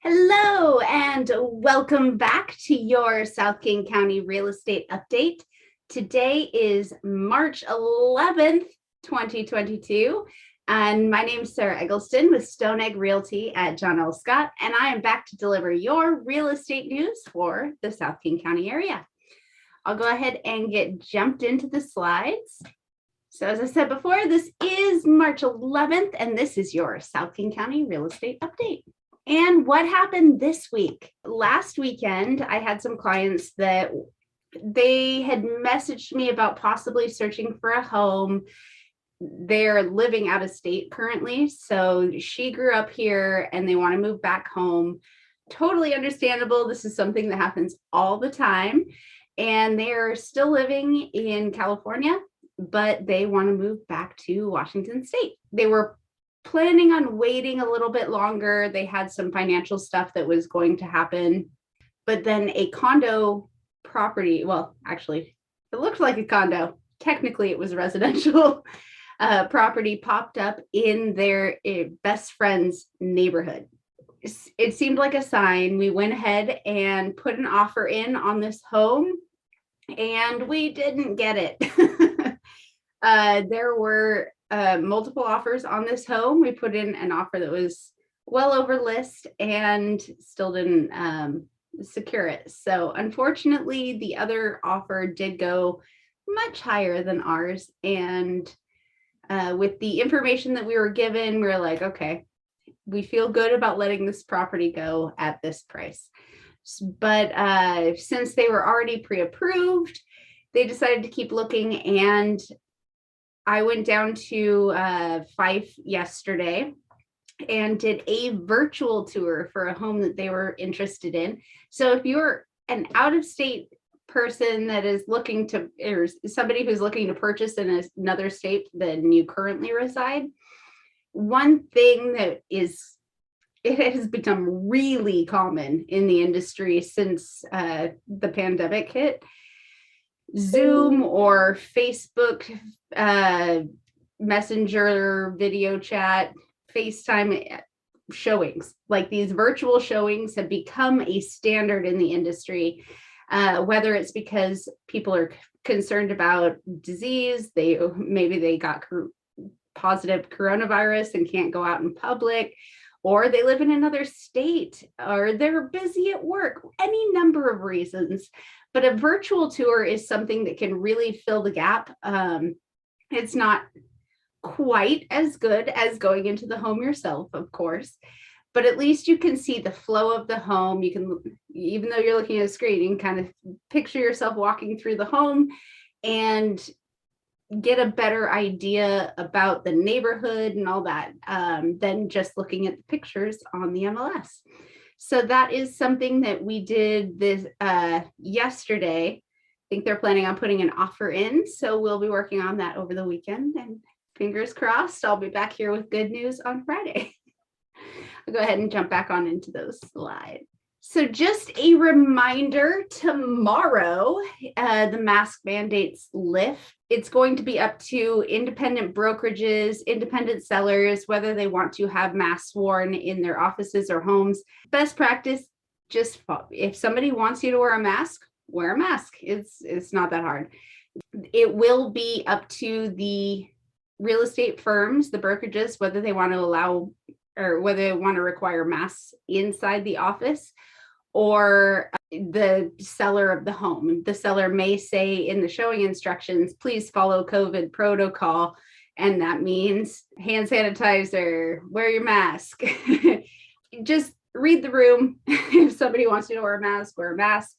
Hello and welcome back to your South King County real estate update. Today is March 11th, 2022, and my name is Sarah Eggleston with Stone Egg Realty at John L. Scott, and I am back to deliver your real estate news for the South King County area. I'll go ahead and get jumped into the slides. So as I said before, this is March 11th, and this is your South King County real estate update. And what happened this week? Last weekend, I had some clients that they had messaged me about possibly searching for a home. They're living out of state currently. So she grew up here and they want to move back home. Totally understandable. This is something that happens all the time. And they're still living in California, but they want to move back to Washington State. They were planning on waiting a little bit longer. They had some financial stuff that was going to happen, but then a condo property, well, actually, it looked like a condo. Technically, it was residential property popped up in their best friend's neighborhood. It seemed like a sign. We went ahead and put an offer in on this home, and we didn't get it. There were multiple offers on this home. We put in an offer that was well over list and still didn't secure it. So unfortunately, the other offer did go much higher than ours. And with the information that we were given, we were like, okay, we feel good about letting this property go at this price. But since they were already pre-approved, they decided to keep looking, and I went down to Fife yesterday and did a virtual tour for a home that they were interested in. So if you're an out-of-state person that is looking to, or somebody who's looking to purchase in another state than you currently reside, one thing that it has become really common in the industry since the pandemic hit, Zoom or Facebook Messenger video chat, FaceTime showings. Like, these virtual showings have become a standard in the industry, whether it's because people are concerned about disease, maybe they got positive coronavirus and can't go out in public, or they live in another state, or they're busy at work, any number of reasons. But a virtual tour is something that can really fill the gap. It's not quite as good as going into the home yourself, of course, but at least you can see the flow of the home. You can, even though you're looking at a screen, you can kind of picture yourself walking through the home and get a better idea about the neighborhood and all that than just looking at the pictures on the MLS. So that is something that we did this yesterday. I think they're planning on putting an offer in, so we'll be working on that over the weekend, and fingers crossed, I'll be back here with good news on Friday. I'll go ahead and jump back on into those slides. So just a reminder, tomorrow, the mask mandates lift. It's going to be up to independent brokerages, independent sellers, whether they want to have masks worn in their offices or homes. Best practice, just if somebody wants you to wear a mask, wear a mask. It's not that hard. It will be up to the real estate firms, the brokerages, whether they want to allow or whether they want to require masks inside the office, or the seller of the home. The seller may say in the showing instructions, please follow COVID protocol. And that means hand sanitizer, wear your mask. Just read the room. If somebody wants you to wear a mask, wear a mask.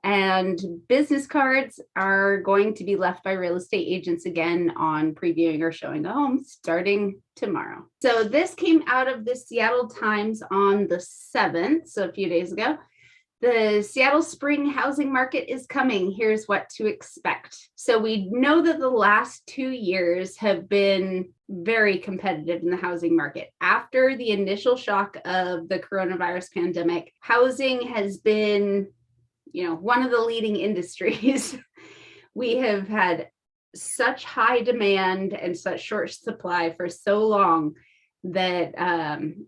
And business cards are going to be left by real estate agents again on previewing or showing a home starting tomorrow. So this came out of the Seattle Times on the 7th, so a few days ago. The Seattle spring housing market is coming. Here's what to expect. So we know that the last 2 years have been very competitive in the housing market. After the initial shock of the coronavirus pandemic, housing has been, one of the leading industries. We have had such high demand and such short supply for so long that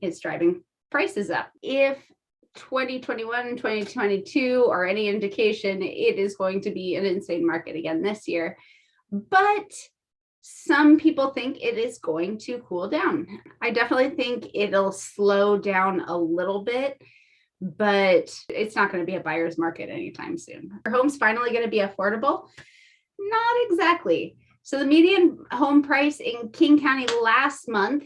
it's driving prices up. If 2021, 2022 are any indication, it is going to be an insane market again this year. But some people think it is going to cool down. I definitely think it'll slow down a little bit, but it's not going to be a buyer's market anytime soon. Are homes finally going to be affordable? Not exactly. So the median home price in King County last month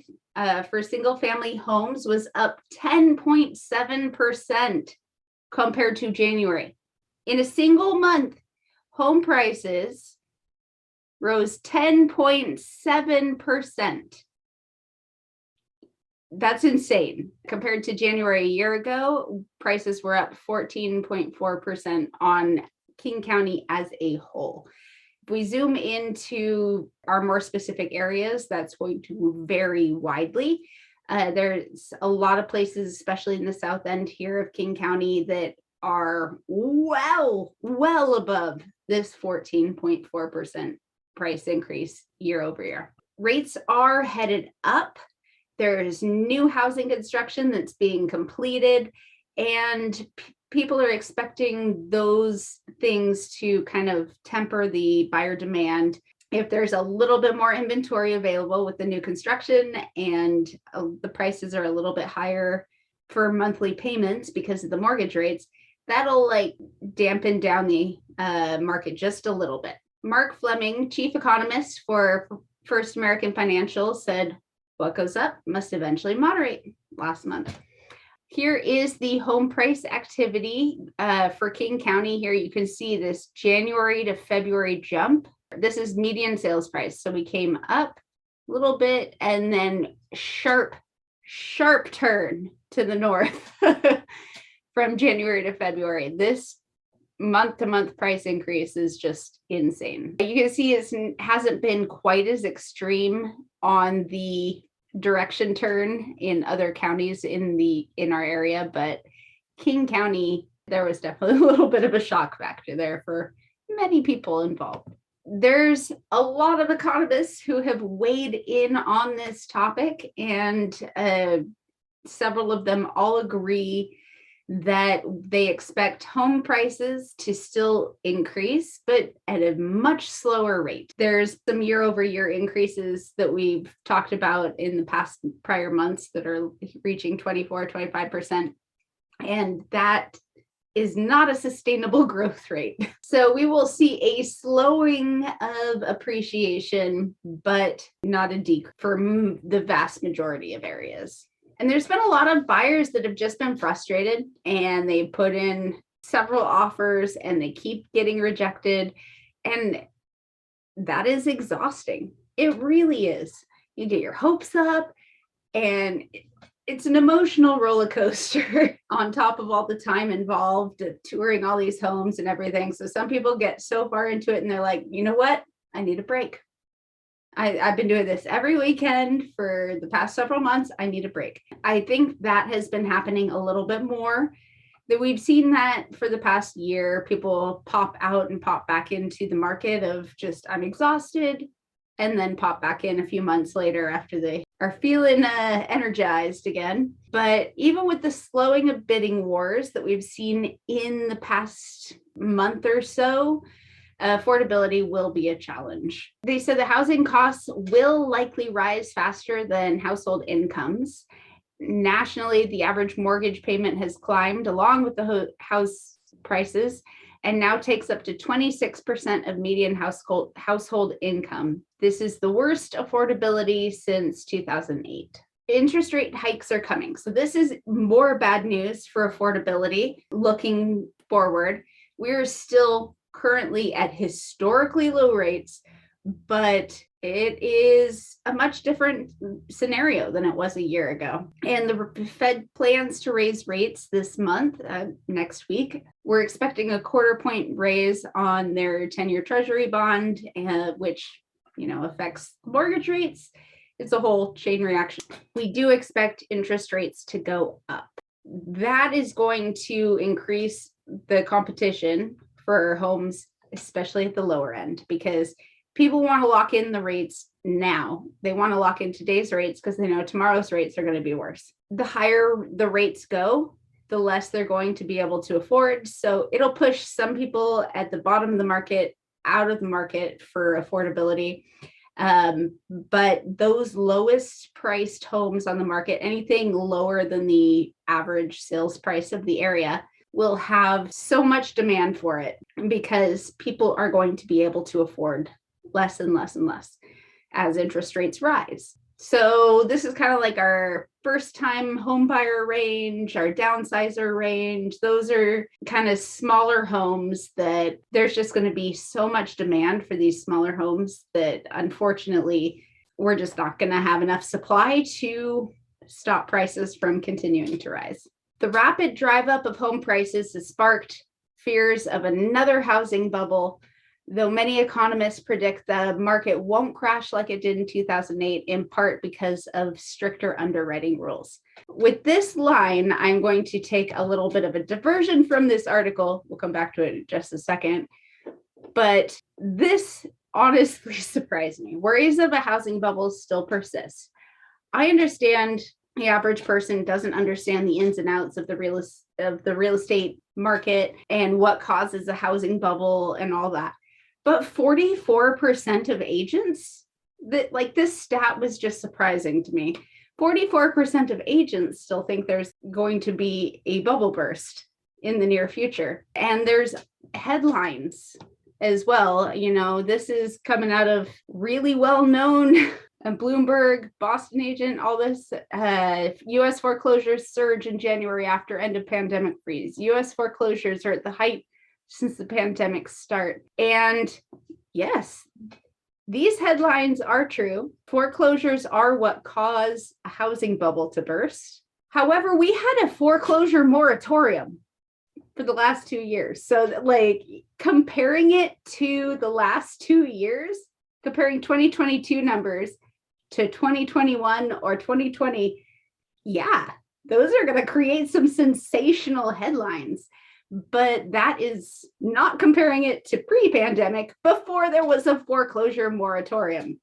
for single family homes was up 10.7% compared to January. In a single month, home prices rose 10.7%. That's insane. Compared to January a year ago, prices were up 14.4% on King County as a whole. If we zoom into our more specific areas, that's going to vary widely. There's a lot of places, especially in the south end here of King County, that are well above this 14.4% price increase year over year. Rates are headed up. There's new housing construction that's being completed, and people are expecting those things to kind of temper the buyer demand. If there's a little bit more inventory available with the new construction and the prices are a little bit higher for monthly payments because of the mortgage rates, that'll like dampen down the market just a little bit. Mark Fleming, chief economist for First American Financial, said, "What goes up must eventually moderate," last month. Here is the home price activity for King County. Here you can see this January to February jump. This is median sales price. So we came up a little bit and then sharp turn to the north from January to February. This month-to-month price increase is just insane. You can see it hasn't been quite as extreme on the direction turn in other counties in our area, but King County, there was definitely a little bit of a shock factor there for many people involved. There's a lot of economists who have weighed in on this topic, and several of them all agree that they expect home prices to still increase, but at a much slower rate. There's some year over year increases that we've talked about in the prior months that are reaching 24, 25%. And that is not a sustainable growth rate. So we will see a slowing of appreciation, but not a decrease for the vast majority of areas. And there's been a lot of buyers that have just been frustrated, and they put in several offers and they keep getting rejected. And that is exhausting. It really is. You get your hopes up, and it's an emotional roller coaster on top of all the time involved touring all these homes and everything. So some people get so far into it and they're like, you know what? I need a break. I've been doing this every weekend for the past several months. I need a break. I think that has been happening a little bit more. That we've seen that for the past year, people pop out and pop back into the market of just, I'm exhausted, and then pop back in a few months later after they are feeling energized again. But even with the slowing of bidding wars that we've seen in the past month or so, affordability will be a challenge. They said the housing costs will likely rise faster than household incomes. Nationally, the average mortgage payment has climbed along with the house prices and now takes up to 26% of median household income. This is the worst affordability since 2008. Interest rate hikes are coming. So this is more bad news for affordability looking forward. We're still currently at historically low rates, but it is a much different scenario than it was a year ago. And the Fed plans to raise rates this month, next week. We're expecting a 1/4 point raise on their 10-year Treasury bond, which affects mortgage rates. It's a whole chain reaction. We do expect interest rates to go up. That is going to increase the competition for homes, especially at the lower end, because people want to lock in the rates now. They want to lock in today's rates because they know tomorrow's rates are going to be worse. The higher the rates go, the less they're going to be able to afford. So it'll push some people at the bottom of the market out of the market for affordability. But those lowest priced homes on the market, anything lower than the average sales price of the area, will have so much demand for it because people are going to be able to afford less and less and less as interest rates rise. So this is kind of like our first time home buyer range, our downsizer range. Those are kind of smaller homes that there's just going to be so much demand for these smaller homes that unfortunately we're just not going to have enough supply to stop prices from continuing to rise. The rapid drive up of home prices has sparked fears of another housing bubble, though many economists predict the market won't crash like it did in 2008, in part because of stricter underwriting rules. With this line, I'm going to take a little bit of a diversion from this article. We'll come back to it in just a second. But this honestly surprised me. Worries of a housing bubble still persist. I understand the average person doesn't understand the ins and outs of the real estate market and what causes a housing bubble and all that. But 44% of agents, this stat was just surprising to me. 44% of agents still think there's going to be a bubble burst in the near future. And there's headlines as well. You know, this is coming out of really well-known Bloomberg, Boston agent, all this. U.S. foreclosures surge in January after end of pandemic freeze. U.S. foreclosures are at the height since the pandemic start. And yes, these headlines are true. Foreclosures are what cause a housing bubble to burst. However, we had a foreclosure moratorium for the last 2 years. So comparing it to the last 2 years, comparing 2022 numbers to 2021 or 2020, yeah, those are going to create some sensational headlines. But that is not comparing it to pre-pandemic, before there was a foreclosure moratorium.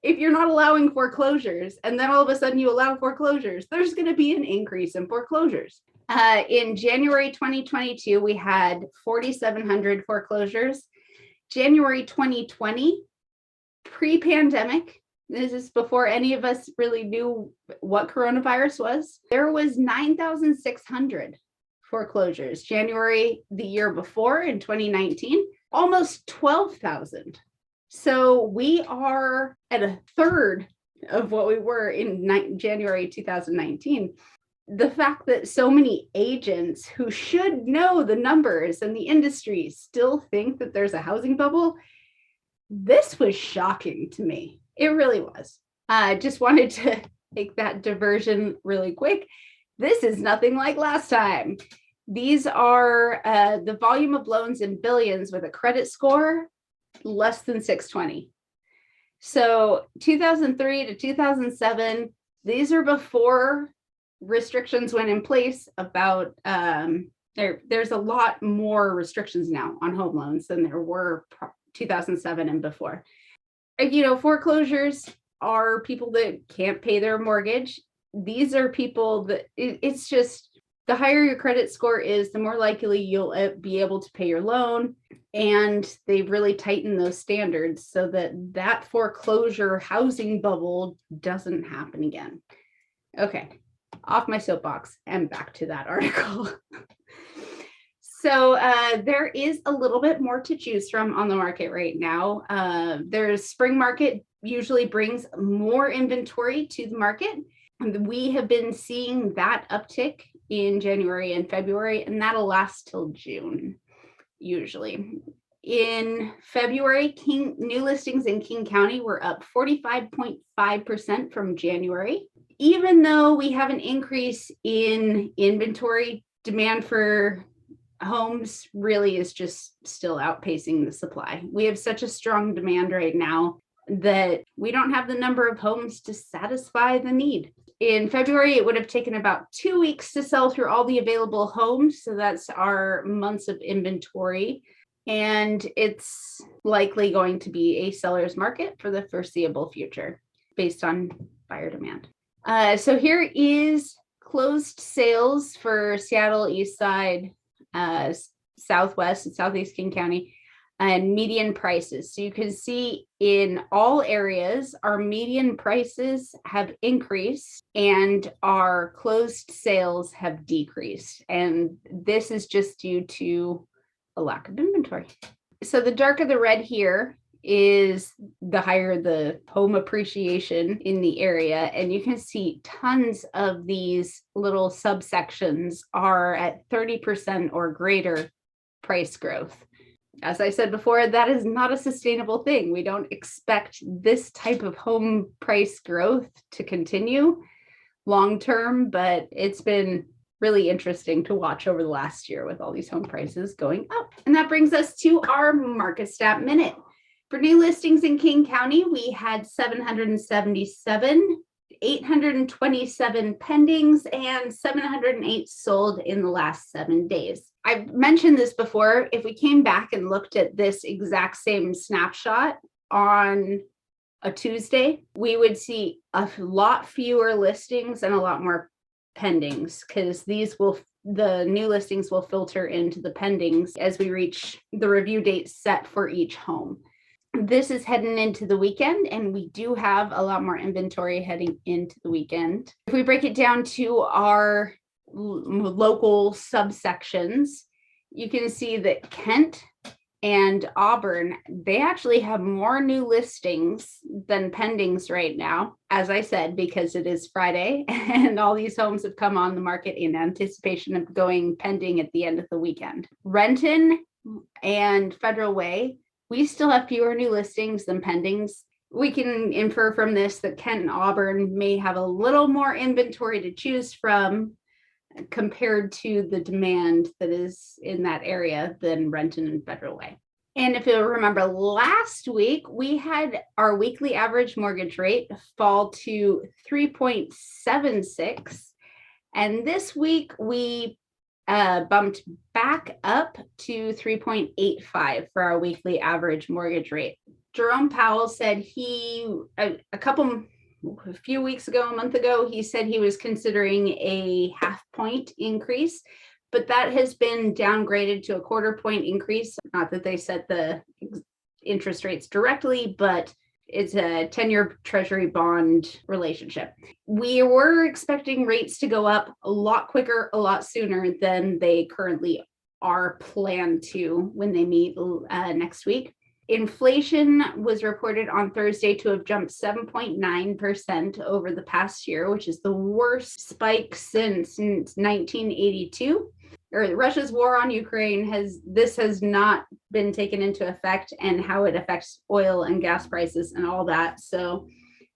If you're not allowing foreclosures and then all of a sudden you allow foreclosures, there's going to be an increase in foreclosures. In January 2022, we had 4,700 foreclosures. January 2020, pre-pandemic, this is before any of us really knew what coronavirus was, there was 9,600 foreclosures. January the year before, in 2019, almost 12,000. So we are at a third of what we were in January 2019. The fact that so many agents who should know the numbers and the industry still think that there's a housing bubble, this was shocking to me. It really was. I just wanted to take that diversion really quick. This is nothing like last time. These are the volume of loans in billions with a credit score less than 620. So 2003 to 2007, these are before restrictions went in place about, there's a lot more restrictions now on home loans than there were 2007 and before. You know, foreclosures are people that can't pay their mortgage. These are people that it's just, the higher your credit score is, the more likely you'll be able to pay your loan. And they've really tightened those standards so that foreclosure housing bubble doesn't happen again. Okay, off my soapbox and back to that article. So there is a little bit more to choose from on the market right now. There's spring market usually brings more inventory to the market. And we have been seeing that uptick in January and February, and that'll last till June, usually. In February, new listings in King County were up 45.5% from January. Even though we have an increase in inventory, demand for homes really is just still outpacing the supply. We have such a strong demand right now that we don't have the number of homes to satisfy the need. In February, it would have taken about 2 weeks to sell through all the available homes. So that's our months of inventory. And it's likely going to be a seller's market for the foreseeable future based on buyer demand. So here is closed sales for Seattle, East Side, Southwest and Southeast King County, and median prices. So you can see in all areas, our median prices have increased and our closed sales have decreased. And this is just due to a lack of inventory. So the darker the red here is the higher the home appreciation in the area. And you can see tons of these little subsections are at 30% or greater price growth. As I said before, that is not a sustainable thing. We don't expect this type of home price growth to continue long term, but it's been really interesting to watch over the last year with all these home prices going up. And that brings us to our Market Stat Minute. For new listings in King County, we had 777, 827 pendings, and 708 sold in the last 7 days. I've mentioned this before. If we came back and looked at this exact same snapshot on a Tuesday, we would see a lot fewer listings and a lot more pendings, because the new listings will filter into the pendings as we reach the review date set for each home. This is heading into the weekend, and we do have a lot more inventory heading into the weekend. If we break it down to our local subsections, you can see that Kent and Auburn, they actually have more new listings than pendings right now, as I said, because it is Friday and all these homes have come on the market in anticipation of going pending at the end of the weekend. Renton and Federal Way, we still have fewer new listings than pendings. We can infer from this that Kent and Auburn may have a little more inventory to choose from compared to the demand that is in that area than Renton and Federal Way. And if you'll remember, last week we had our weekly average mortgage rate fall to 3.76. And this week we bumped back up to 3.85 for our weekly average mortgage rate. Jerome Powell said a few weeks ago, a month ago, he said he was considering a 0.5 point increase, but that has been downgraded to a 1/4 point increase. Not that they set the interest rates directly, but it's a 10-year Treasury bond relationship. We were expecting rates to go up a lot quicker, a lot sooner than they currently are planned to when they meet next week. Inflation was reported on Thursday to have jumped 7.9% over the past year, which is the worst spike since 1982. Russia's war on Ukraine has not been taken into effect, and how it affects oil and gas prices and all that. So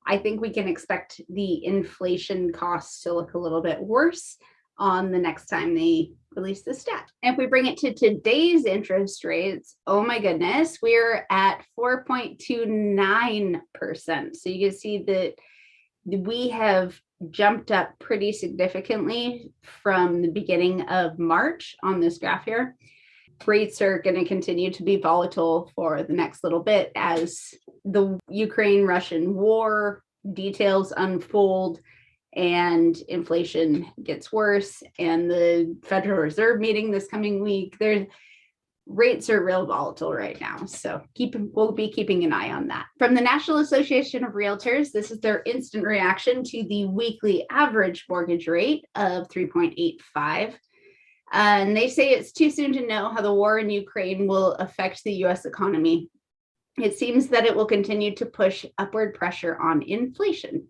I think we can expect the inflation costs to look a little bit worse on the next time they release the stat. And if we bring it to today's interest rates, oh my goodness, we're at 4.29%. So you can see that we have jumped up pretty significantly from the beginning of March on this graph here. Rates are going to continue to be volatile for the next little bit as the Ukraine-Russian war details unfold and inflation gets worse, and the Federal Reserve meeting this coming week. Rates are real volatile right now, so we'll be keeping an eye on that. From the National Association of Realtors, this is their instant reaction to the weekly average mortgage rate of 3.85. And they say it's too soon to know how the war in Ukraine will affect the U.S. economy. It seems that it will continue to push upward pressure on inflation.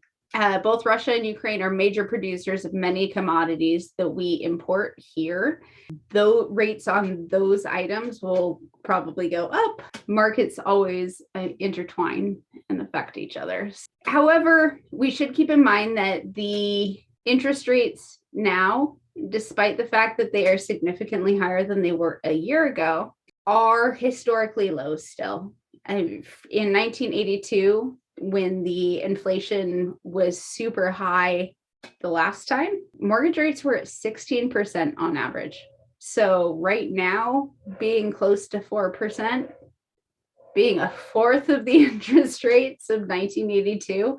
Both Russia and Ukraine are major producers of many commodities that we import here. Though rates on those items will probably go up, markets always intertwine and affect each other. However, we should keep in mind that the interest rates now, despite the fact that they are significantly higher than they were a year ago, are historically low still. In 1982, when the inflation was super high the last time, mortgage rates were at 16% on average. So right now, being close to 4%, being a fourth of the interest rates of 1982,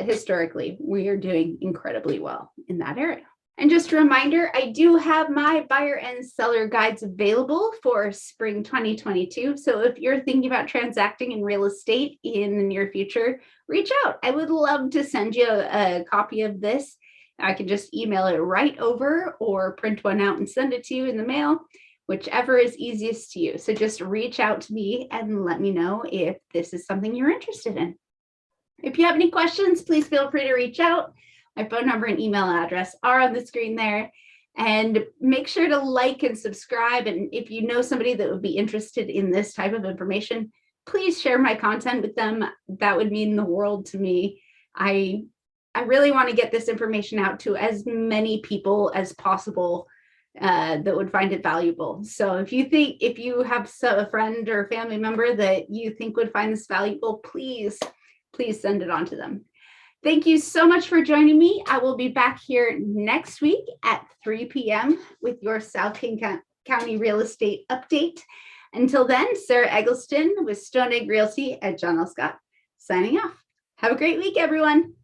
historically, we are doing incredibly well in that area. And just a reminder, I do have my buyer and seller guides available for spring 2022. So if you're thinking about transacting in real estate in the near future, reach out. I would love to send you a copy of this. I can just email it right over or print one out and send it to you in the mail, whichever is easiest to you. So just reach out to me and let me know if this is something you're interested in. If you have any questions, please feel free to reach out. My phone number and email address are on the screen there. And make sure to like and subscribe. And if you know somebody that would be interested in this type of information, please share my content with them. That would mean the world to me. I really want to get this information out to as many people as possible that would find it valuable. So if you have a friend or family member that you think would find this valuable, please send it on to them. Thank you so much for joining me. I will be back here next week at 3 p.m. with your South King County real estate update. Until then, Sarah Eggleston with Stone Egg Realty at John L. Scott signing off. Have a great week, everyone.